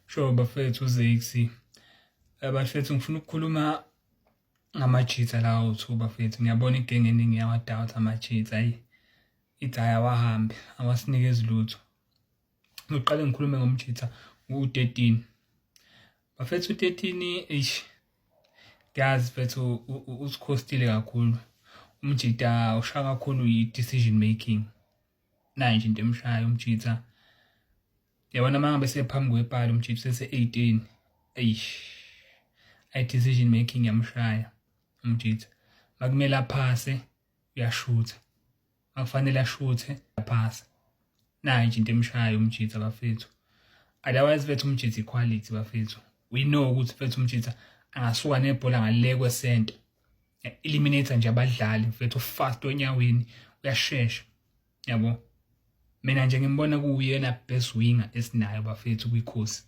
Sure bafethu uZakes. Bafethu ngifuna ukukhuluma ngama-cheats lawo two bafethu. Ngiyabona igenge eningi yawadoubt ama-cheats. Hayi, ithi awahambe, awasinikezi lutho. Ngiqale ngikhulume ngomcheater u-13. Bafethu u-13 eish. Ngiyazi mfethu usikhostile kakhulu. Umcheater usha kakhulu i-decision making. Nayi nje into emshayo umcheater. Yabona mangabe sephambi kwepala umcheater sese-18. Eish. I-decision making yamshaya umcheater. Makumele aphase uyashutha. Akufanele ashuthe aphasa. Nayi nje into emshayo umcheater bafethu. Otherwise bethu umcheater equality bafethu. We know ukuthi bethu umcheater angasuka nebhola ngale kwesenta. Eliminate nje abadlali mfethu fast onyaweni uyashesha. Yabo. Mina nje ngimbona kuyena best winger esinayo bafethu kwikhosi.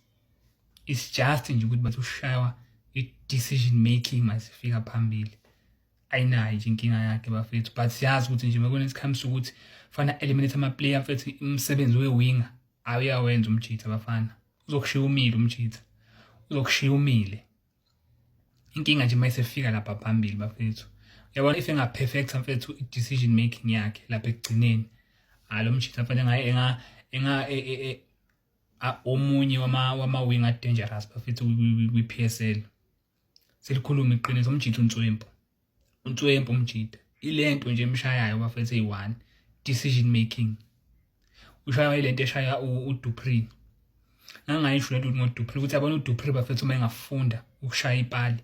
It's just nje ukuthi bathu ushaywa i-decision making masifika phambili. Ayinayo nje inkinga yakhe bafethu, but siyazi ukuthi nje makune isikhathi ukuthi fana eliminate ama-player mfethu umsebenzi we-winger awuyawenza umcheater bafana. Uzokushiya umile umcheater. Uzokushiya umile. Inkinga nje mayisefika lapha phambili bafethu. Uyabona if engaperfect mfethu i-decision making yakhe lapha ekugcineni. Lo mcheater fanele omunye wama-winger dangerous bafethu kwi-PSL. Selikhuluma iqiniso umcheater uNtswempu. UNtswempu umcheater. Ilento nje emshayayo bafethu eyi-1 decision making. Ushaya ilento eshaya uDupree. Ngangayisho lento ngoDupree ukuthi yabona uDupree bafethu uma engafunda ukushaya ipali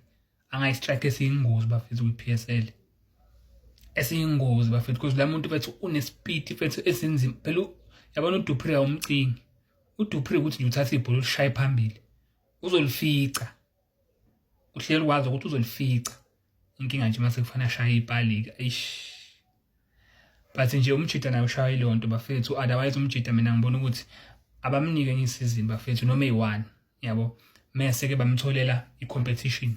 angayistrike esiyingozi bafethu kwi-PSL. Esiyingozi bafethu because la muntu bafethu une-speed bafethu esinzima. Phela yabona uDupree awumcingi. uDupree ukuthi nje uthatha ibhola ulishaye phambili. Uzolifica. Uhleli kwazi ukuthi uzolifica. Inkinga nje mase kufanele ashaya ipali eish. But nje umcheater naye ushaya ilonto bafethu. Otherwise umcheater mina ngibona ukuthi abamnike enye isizini bafethu noma eyi-1 yabo mase ke bamtholela i-competition.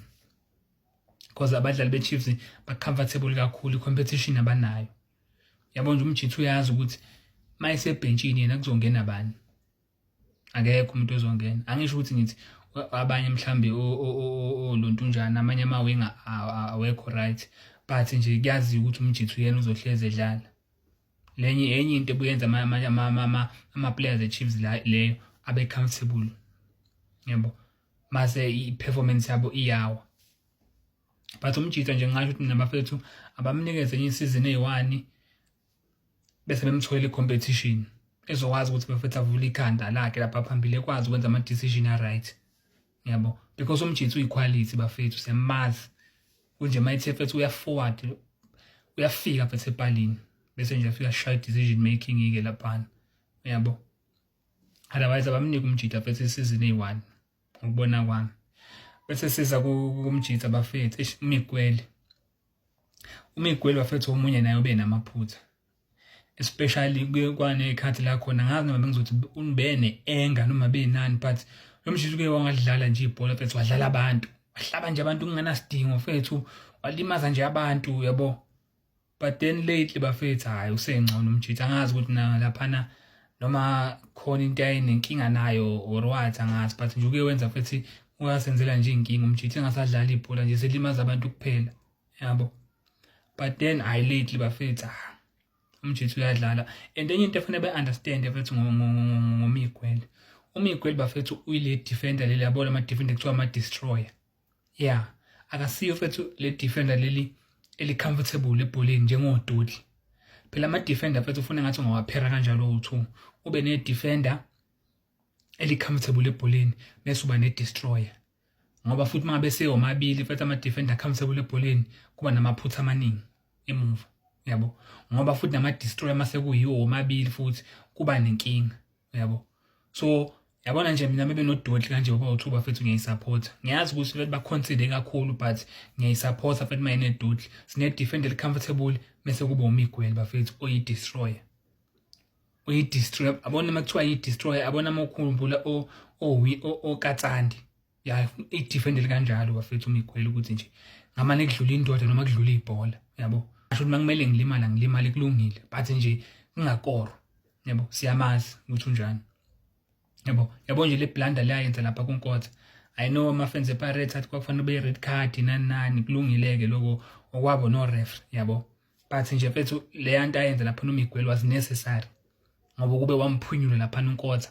Because abadlali be-Chiefs ba-comfortable kakhulu i-competition abanayo. Yabo nje umcheater uyazi ukuthi mayesebhentshini yena kuzongena bani. Akekho umuntu ozongena. Angisho ukuthi ngithi abanye mhlambe lontunjana amanye ama-winger awekho right, but nje kuyazi ukuthi umcheater uyena uzohleze edlala. Enye into ebuyenza ama-players e-Chiefs leyo abe comfortable. Yebo. Mase i-performance yabo iyawa. But umcheater nje ngisho ukuthi mina bafethu abamnikeze enye isizini eyi-1 bese bemtholela i-competition. Ezokwazi ukuthi bafethu avule ikhanda lakhe lapha phambili ekwazi ukwenza ama-decision a-right. Yabo. Because umcheater uyi-quality bafethu siyamazi. Kunje mayithe fethu uya-forward uyafika fethu epalini. Bese nje afika shaya decision making ike laphana. Yabo. Otherwise abamnika umcheater fethu isizini eyi-1 ukubona kwami. Bese siza kumcheater bafethu uMiguel. uMiguel bafethu omunye naye ube namaphutha. Especially kwanekhathi la khona ngazi noma bengizothi unibene enga noma benani, but lo mcheater uke wangadlala nje ibhola fethu wadlala abantu. Wahlaba nje abantu kungenasidingo fethu. Walimaza nje abantu yabo. But then lately bafethu hayi usengcono umcheater. Angazi ukuthi na laphana noma khona into ayinenkinga nayo or what angazi, but nje uke wenza fethu uyasenzela nje inkinga umcheater engasadlala ibhola nje selimaza abantu kuphela. Yabo. But then lately bafethu umcheater uyadlala. And enye into efanele be-understand bafethu ngoMiguel. uMiguel bafethu uyile defender leli yabona ama-defender kuthiwa ama-destroyer. Yeah. Akasiyo fethu le defender leli eli-comfortable ebholeni njengoDudley. Phela ama-defender fethu ufuna ngathi ungawaphera kanjalo u2. Ube ne-defender eli-comfortable ebholeni bese uba ne-destroyer. Ngoba futhi mangabe seyomabili fethu ama-defender comfortable ebholeni kuba namaphutha amaningi emuva. Yabo. Ngoba futhi nama-destroyer mase kuyiwo omabili futhi kuba nenkinga. Yabo. So yabona nje mina bebe noDudley kanje ngoba u2 bafethu ngiyisupport. Ngiyazi ukuthi fethu ba-consider kakhulu, but ngiyisupport fethu mayene Dudley. Sine defender comfortable bese kuba uMiguel bafethu oyi-destroyer. Oyi-destroyer. Abona makuthiwa yi-destroyer, abona makukhumbula oKatsandi. Ya i-defender kanjalo bafethu uMiguel ukuthi nje ngamane kudlula indoda noma kudlula ibhola. Yabo. Asho ukuthi makumele ngilimale kulungile, but nje ngingakoro. Yabo. Siyamazi ukuthi unjani. Yabo nje le blunder le ayenza lapha kuNkotha. I know ama-fans ePirates athi kwakufanele ube red card nani kulungileke lokho okwabo no ref yabo. But nje mfethu le nto ayenza lapha noMiguel was necessary. Ngoba kube wamphunyula lapha uNkotha.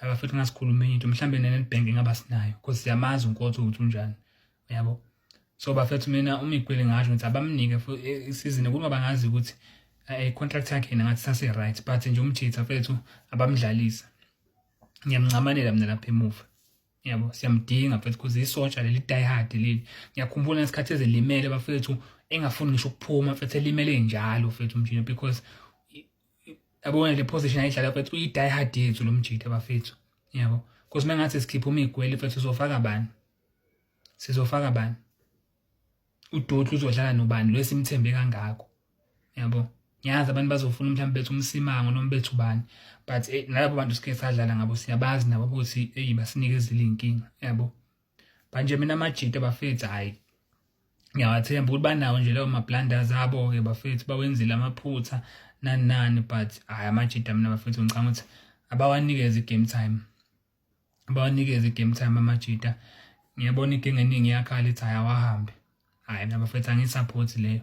Abafethu ngasikhuluma into mhlambe neNedbank ngaba sinayo because siyamazi uNkotha ukuthi unjani. Yabo. So bafethu mina uMiguel ngasho ukuthi abamnike isizini kuba bangazi ukuthi contract yakhe ngathi sase right but nje umjitha fethu abamdlalisa. Ngiyamncamanela mina lapha emuva. Yabo siyamdinga mfethu kuze isotsha leli die hard leli. Ngiyakhumbula ngesikhathi ezelimele bafethu engafuni ngisho ukuphuma mfethu elimele njalo mfethu umjitha because abona le position ayidlala mfethu uyi die hard yethu lo mjitha bafethu. Yabo because mengathi sikhipha uMiguel mfethu sizofaka bani uDotlu uzodlala nobani lo esimthembe kangako. Yabo ngiyazi abantu bazofuna mhlawumbe bethu umsimango noma bethu bani but nalabo bantu sike sadlala ngabo siyabazi nabo ukuthi basinikezile inkinga. Yabo manje mina amajita bafethu hayi ngiyawathemba ukuthi banawo nje lawo ma-blunders abo ke bafethu bawenzile amaphutha nani but hayi amajita mina bafethu ngicabanga ukuthi abawanikeze igame time amajita. Ngiyabona inkinga eningi yakhala ithi hayi awahambe. Hayi mina bafethu angisupport leyo.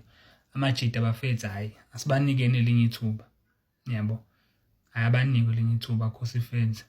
Amajita bafethu hayi asibanikeni elinye ithuba. Yabo hayi abanike elinye ithuba Khosi fans.